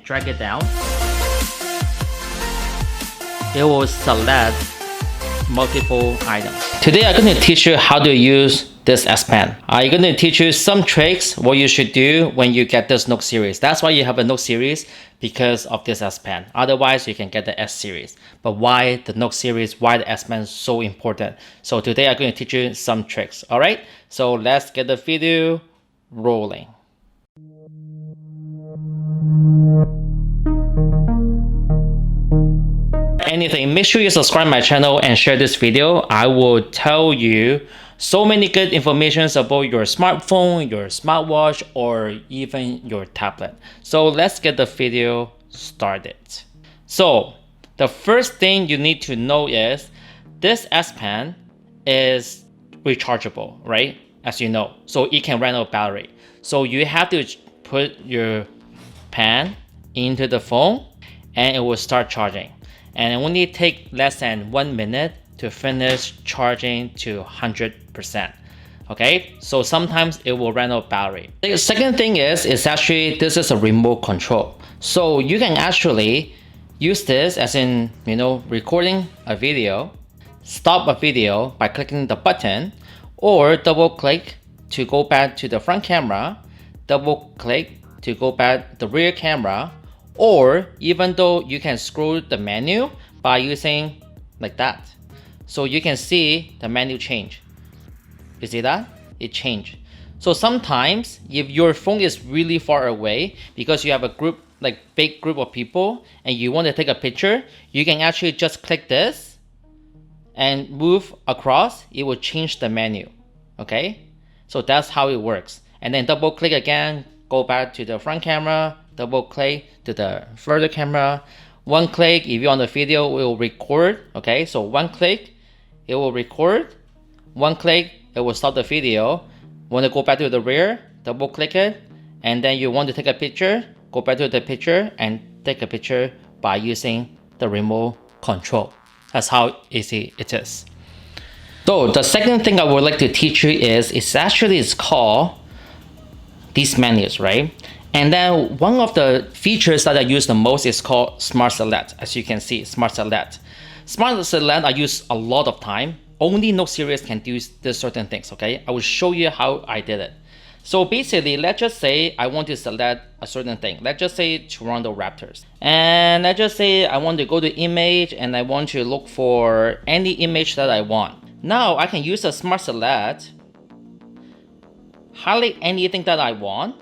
drag it down, it will select multiple items. Today I'm going to teach you how to use this S Pen. I'm going to teach you some tricks what you should do when you get this Note series. That's why you have a Note series, because of this S Pen. Otherwise you can get the S series. But why the Note series, why the S Pen is so important? So today I'm going to teach you some tricks. Alright, so let's get the video rolling. Anything, make sure you subscribe my channel and share this video. I will tell you so many good information about your smartphone, your smartwatch, or even your tablet. So let's get the video started. So the first thing you need to know is this S Pen is rechargeable, right? As you know, so it can run out of battery. So you have to put your pen into the phone and it will start charging. And it only take less than 1 minute to finish charging to 100%. Okay, so sometimes it will run out of battery. The second thing is actually this is a remote control. So you can actually use this as in, recording a video, stop a video by clicking the button, or double click to go back to the front camera, double click to go back the rear camera, or even though you can scroll the menu by using like that. So you can see the menu change. You see that? It changed. So sometimes if your phone is really far away because you have a group, like big group of people, and you want to take a picture, you can actually just click this and move across. It will change the menu. Okay? So that's how it works. And then double click again, go back to the front camera, double click to the further camera. One click, if you're on the video, it will record. Okay, so one click, it will record. One click, it will stop the video. Want to go back to the rear, double click it. And then you want to take a picture, go back to the picture and take a picture by using the remote control. That's how easy it is. So the second thing I would like to teach you is, it's called these menus, right? And then one of the features that I use the most is called Smart Select. As you can see, Smart Select. Smart Select I use a lot of time. Only Note series can do these certain things, okay? I will show you how I did it. So basically, let's just say I want to select a certain thing. Let's just say Toronto Raptors. And let's just say I want to go to image and I want to look for any image that I want. Now I can use a Smart Select, highlight anything that I want,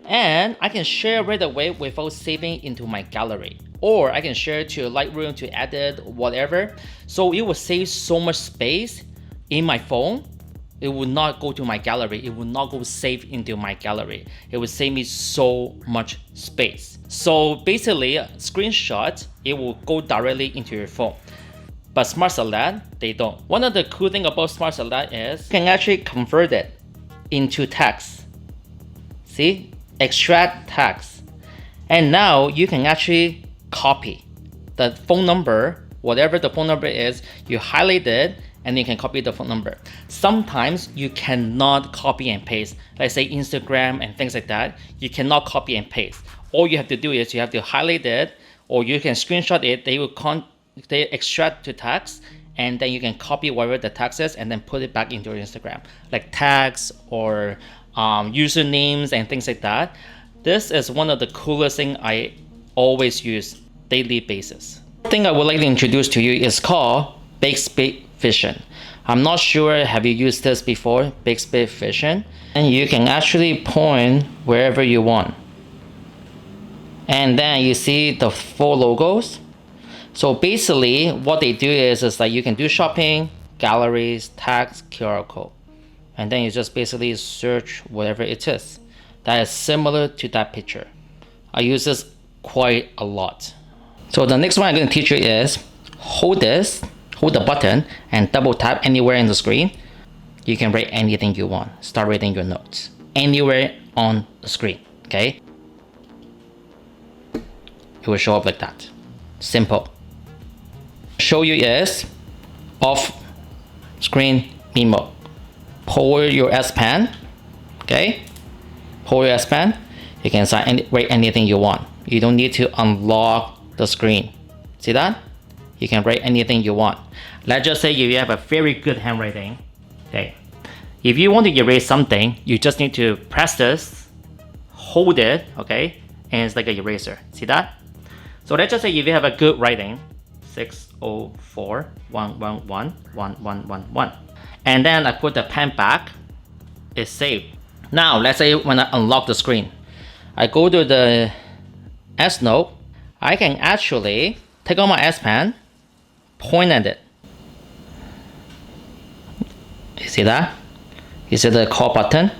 and I can share right away without saving into my gallery. Or I can share to Lightroom to edit, whatever. So it will save so much space in my phone. It will not go to my gallery. It will not go save into my gallery. It will save me so much space. So basically, screenshot, it will go directly into your phone. But Smart Select, they don't. One of the cool things about Smart Select is you can actually convert it into text. See? Extract text. And now you can actually copy the phone number, whatever the phone number is, you highlight it and you can copy the phone number. Sometimes you cannot copy and paste. Let's say Instagram and things like that, you cannot copy and paste. All you have to do is you have to highlight it, or you can screenshot it. They extract to text, and then you can copy whatever the text is and then put it back into your Instagram, like tags or usernames and things like that. This is one of the coolest thing I always use daily basis. The thing I would like to introduce to you is called Bixby Vision. I'm not sure, have you used this before? Bixby Vision. And you can actually point wherever you want. And then you see the 4 logos. So basically what they do is that you can do shopping, galleries, tags, QR code. And then you just basically search whatever it is that is similar to that picture. I use this quite a lot. So the next one I'm going to teach you is hold the button and double tap anywhere in the screen. You can write anything you want. Start writing your notes anywhere on the screen, okay? It will show up like that. Simple. Show you is off Screen Memo. Pull your S Pen, okay? Pull your S Pen. You can write anything you want. you don't need to unlock the screen. See that? You can write anything you want. Let's just say you have a very good handwriting. Okay. If you want to erase something, you just need to press this, hold it, okay? And it's like an eraser. See that? So let's just say if you have a good writing, 604111111. And then I put the pen back, it's saved. Now let's say when I unlock the screen, I go to the S Note, I can actually take out my S Pen, point at it. You see that? You see the call button?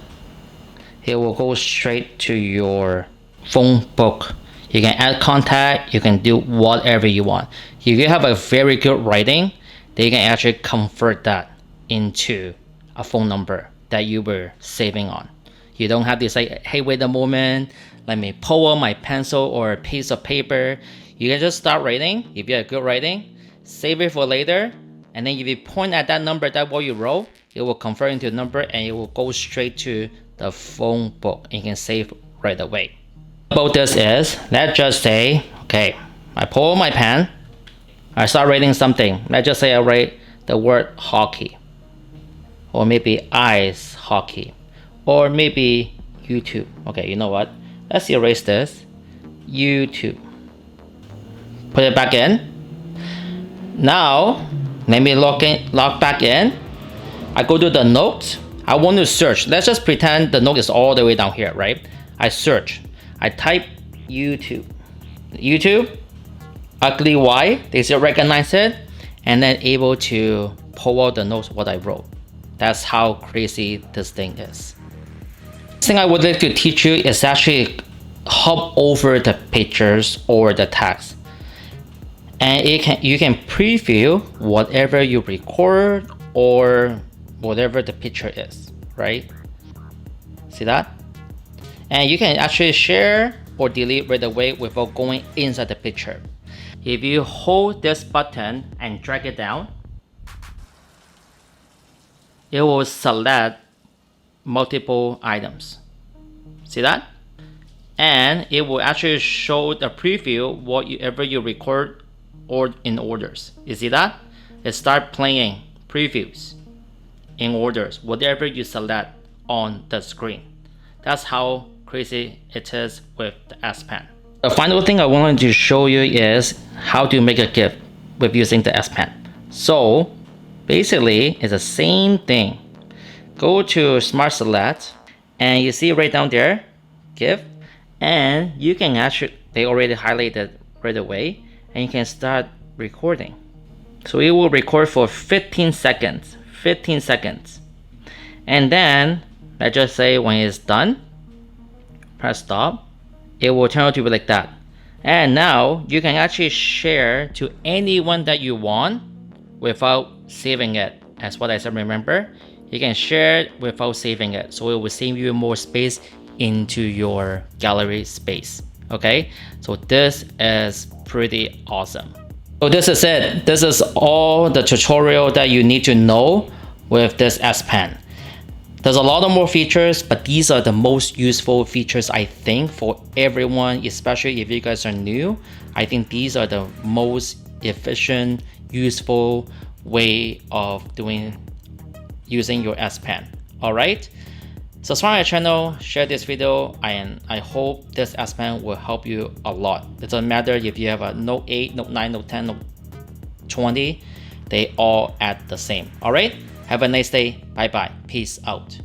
It will go straight to your phone book. You can add contact, you can do whatever you want. If you have a very good writing, then you can actually convert that into a phone number that you were saving on. You don't have to say, hey, wait a moment, let me pull out my pencil or a piece of paper. You can just start writing. If you have good writing, save it for later. And then if you point at that number, that what you wrote, it will convert into a number and it will go straight to the phone book. And you can save right away. About this is, let's just say, okay, I pull my pen, I start writing something. Let's just say I write the word hockey, or maybe ice hockey, or maybe YouTube. Okay, you know what? Let's erase this. YouTube. Put it back in. Now, let me log back in. I go to the notes. I want to search. Let's just pretend the note is all the way down here, right? I search. I type YouTube. YouTube, ugly Y, they still recognize it, and then able to pull out the notes what I wrote. That's how crazy this thing is. The thing I would like to teach you is actually hop over the pictures or the text. And you can preview whatever you record or whatever the picture is, right? See that? And you can actually share or delete right away without going inside the picture. If you hold this button and drag it down, it will select multiple items. See that? And it will actually show the preview whatever you record or in orders. You see that? It start playing previews in orders, whatever you select on the screen. That's how crazy it is with the S Pen. The final thing I wanted to show you is how to make a GIF with using the S Pen. So basically it's the same thing. Go to Smart Select and you see right down there, GIF, and you can actually, they already highlighted right away, and you can start recording. So it will record for 15 seconds. And then let's just say when it's done, press stop, it will turn out to be like that. And now you can actually share to anyone that you want without saving it. As what I said, remember, you can share it without saving it, so it will save you more space into your gallery space. Okay, so this is pretty awesome. So this is it. This is all the tutorial that you need to know with this S Pen. There's a lot of more features, but these are the most useful features I think for everyone, especially if you guys are new. I think these are the most efficient, useful way of using your S Pen. All right, subscribe to my channel, share this video, and I hope this S Pen will help you a lot. It doesn't matter if you have a Note 8, Note 9, Note 10, Note 20, they all add the same. All right, have a nice day. Bye bye. Peace out.